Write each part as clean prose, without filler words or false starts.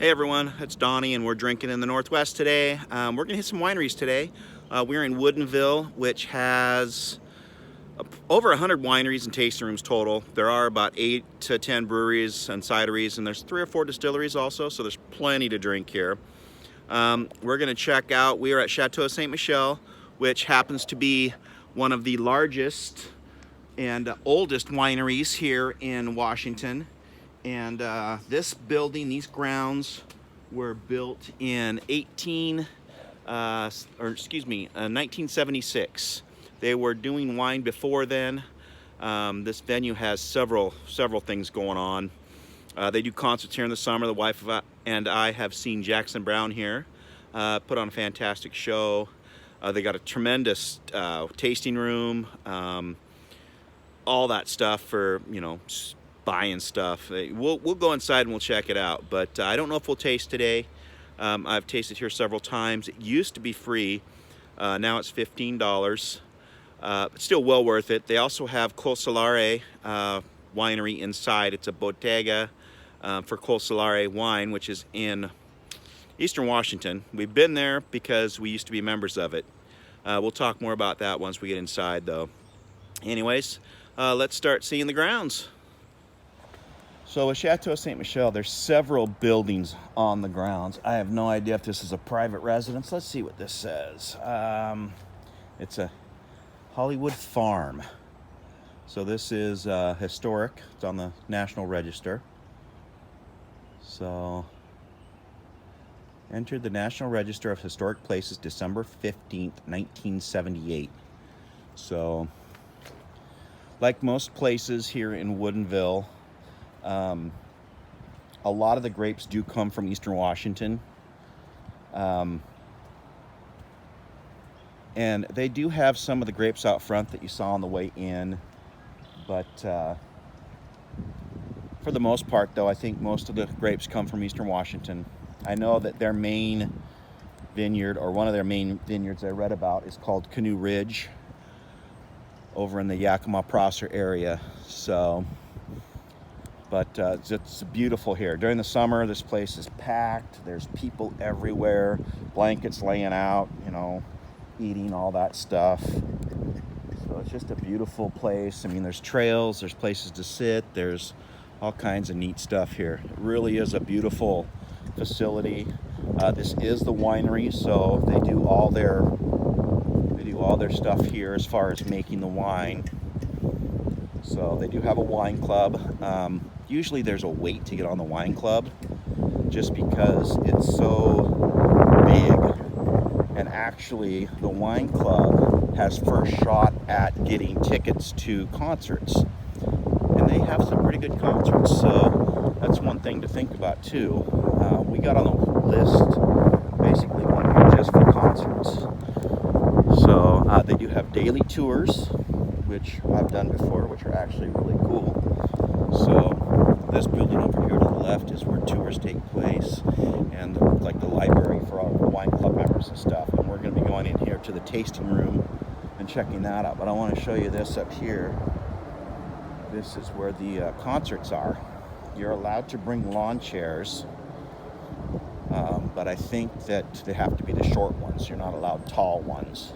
Hey everyone, it's Donnie and we're drinking in the Northwest today. We're going to hit some wineries today. We're in Woodinville, which has over 100 wineries and tasting rooms total. There are about 8 to 10 breweries and cideries, and there's 3 or 4 distilleries also, so there's plenty to drink here. We're going to check out, we are at Chateau St Michelle, which happens to be one of the largest and oldest wineries here in Washington. And this building, these grounds were built in 1976. They were doing wine before then. This venue has several things going on. They do concerts here in the summer. The wife and I have seen Jackson Brown here put on a fantastic show. They got a tremendous tasting room, all that stuff for, you know, buying stuff. We'll go inside and we'll check it out, but I don't know if we'll taste today. I've tasted here several times. It used to be free. Now it's $15. It's still well worth it. They also have Col Solare winery inside. It's a bodega for Col Solare wine, which is in Eastern Washington. We've been there because we used to be members of it. We'll talk more about that once we get inside though. Anyways, let's start seeing the grounds. So at Chateau St Michelle, there's several buildings on the grounds. I have no idea if this is a private residence. Let's see what this says. It's a Hollywood Farm. So this is historic. It's on the National Register. So, entered the National Register of Historic Places December 15th, 1978. So, like most places here in Woodinville, a lot of the grapes do come from Eastern Washington. And they do have some of the grapes out front that you saw on the way in. But for the most part, though, I think most of the grapes come from Eastern Washington. I know that their main vineyard, or one of their main vineyards I read about, is called Canoe Ridge over in the Yakima-Prosser area. So, but it's beautiful here. During the summer, this place is packed. There's people everywhere, blankets laying out, you know, eating, all that stuff. So it's just a beautiful place. I mean, there's trails, there's places to sit, there's all kinds of neat stuff here. It really is a beautiful facility. This is the winery, so they do all their stuff here as far as making the wine. So they do have a wine club. Usually there's a wait to get on the wine club just because it's so big. And actually the wine club has first shot at getting tickets to concerts. And they have some pretty good concerts. So that's one thing to think about too. We got on the list basically one here just for concerts. So they do have daily tours, which I've done before, which are actually really cool. So this building over here to the left is where tours take place, and like the library for all the wine club members and stuff. And we're going to be going in here to the tasting room and checking that out. But I want to show you this up here. This is where the concerts are. You're allowed to bring lawn chairs, but I think that they have to be the short ones. You're not allowed tall ones.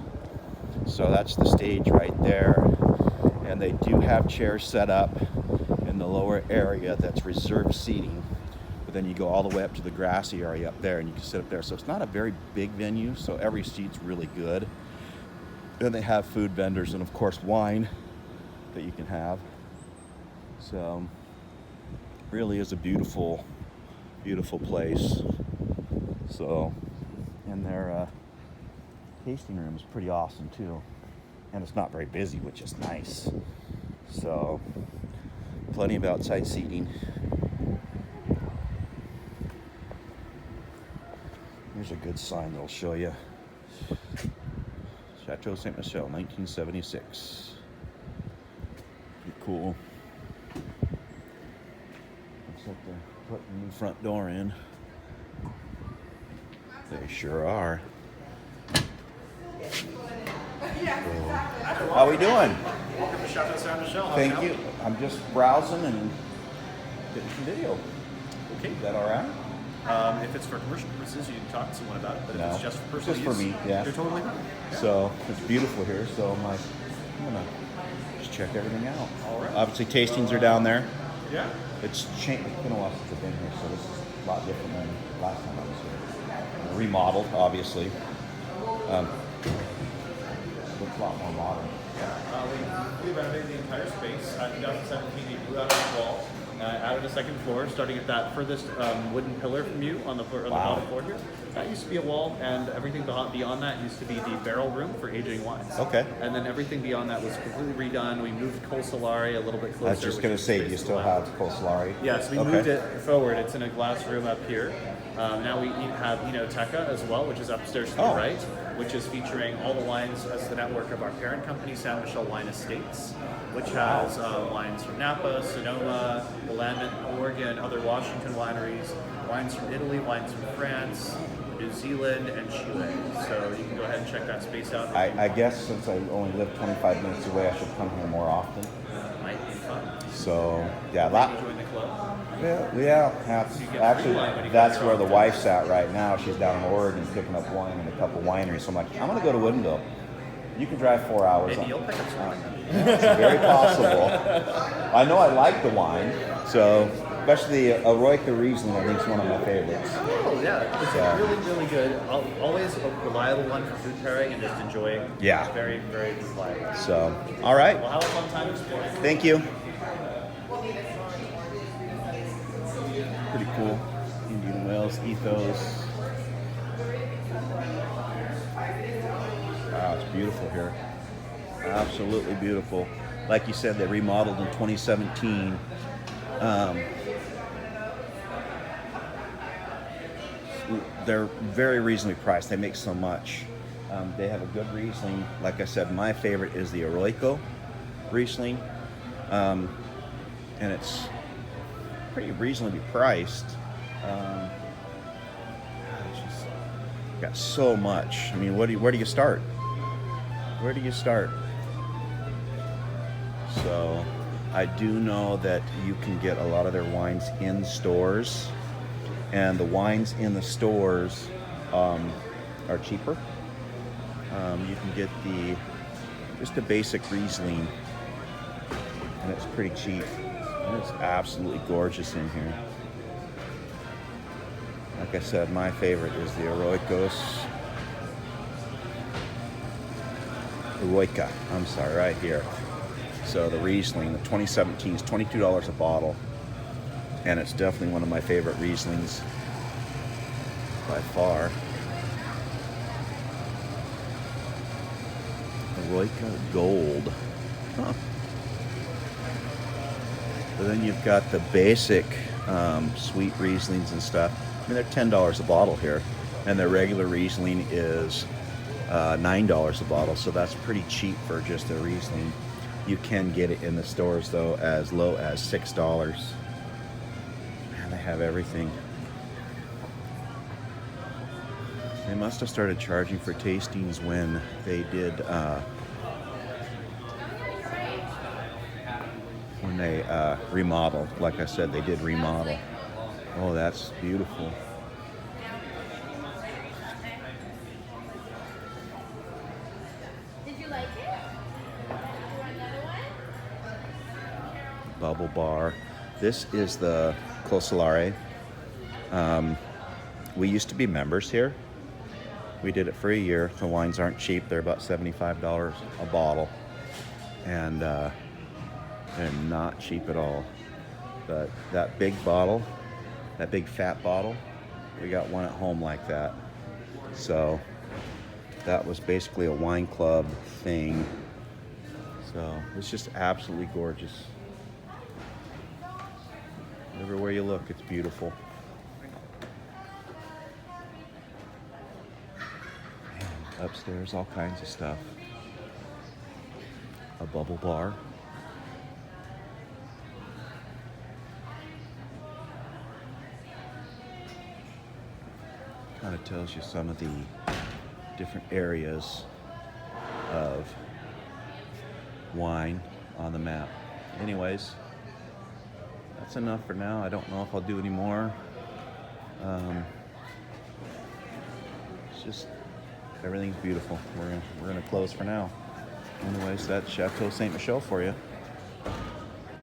So that's the stage right there. And they do have chairs set up in the lower area that's reserved seating. But then you go all the way up to the grassy area up there and you can sit up there. So it's not a very big venue, so every seat's really good. Then they have food vendors and of course wine that you can have. So really is a beautiful, beautiful place. So, and their tasting room is pretty awesome too. And it's not very busy, which is nice. So, plenty of outside seating. Here's a good sign that'll show you. Chateau St Michelle, 1976. Pretty cool. Looks like they're putting a new front door in. They sure are. How we doing? Welcome to Chateau St Michelle. Thank you. I'm just browsing and getting some video. Okay. Is that all right? If it's for commercial purposes, you can talk to someone about it. But if No. it's just for personal Just for use, me, yeah. you're totally fine. Yeah. So it's beautiful here. So I'm gonna just check everything out. All right. Obviously, tastings are down there. Yeah. It's changed. It's been a while since I've been here, so this is a lot different than last time I was here. Remodeled, obviously. Looks a lot more modern. We renovated the entire space. In 2017, we blew out the wall, added a second floor, starting at that furthest wooden pillar from you on the bottom floor here. That used to be a wall, and everything beyond that used to be the barrel room for aging wines. Okay. And then everything beyond that was completely redone. We moved Col Solari a little bit closer. I was just going to say, do you still have Col Solari? Yes, we moved it forward. It's in a glass room up here. Now we have Enoteca as well, which is upstairs to the right, which is featuring all the wines as the network of our parent company, St Michelle Wine Estates, which has wines from Napa, Sonoma, Willamette, Oregon, other Washington wineries, wines from Italy, wines from France, New Zealand, and Chile. So you can go ahead and check that space out. I guess since I only live 25 minutes away, I should come here more often. Might be fun. So, yeah, Join the club. Yeah, actually, that's where the wife's at right now. She's down in Oregon picking up wine in a couple wineries. So I'm like, I'm going to go to Woodinville. You can drive 4 hours. Maybe you'll pick up some wine. It's very possible. I know I like the wine, so especially the Eroica Riesling, I think is one of my favorites. Oh, yeah. It's really, really good. Always a reliable one for food pairing and just enjoying. Yeah. Very, very reliable. So, all right. Well, have a fun time exploring. Thank you. Pretty cool. Indian Wells ethos. Wow, it's beautiful here. Absolutely beautiful. Like you said, they remodeled in 2017. They're very reasonably priced. They make so much. They have a good Riesling. Like I said, my favorite is the Eroico Riesling. And it's pretty reasonably priced. It's just got so much. I mean, where do you start? Where do you start? So I do know that you can get a lot of their wines in stores, and the wines in the stores are cheaper. You can get just a basic Riesling, and it's pretty cheap. And it's absolutely gorgeous in here. Like I said, my favorite is the Eroica, right here. So the Riesling, the 2017 is $22 a bottle, and it's definitely one of my favorite Rieslings by far. Eroica Gold. Huh. But then you've got the basic sweet Rieslings and stuff. I mean, they're $10 a bottle here, and their regular Riesling is $9 a bottle, so that's pretty cheap for just a Riesling. You can get it in the stores, though, as low as $6. Man, they have everything. They must have started charging for tastings when they did, when they remodeled. Like I said, they did remodel. Oh, that's beautiful. Did you like it? You want another one? Bubble bar. This is the Col Solari. We used to be members here. We did it for a year. The wines aren't cheap. They're about $75 a bottle. And they're not cheap at all. But that big bottle, that big fat bottle, we got one at home like that. So that was basically a wine club thing. So it's just absolutely gorgeous. Everywhere you look, it's beautiful. And upstairs, all kinds of stuff. A bubble bar. Kind of tells you some of the different areas of wine on the map. Anyways, that's enough for now. I don't know if I'll do any more. It's just everything's beautiful. We're gonna close for now. Anyways, that's Chateau St Michelle for you.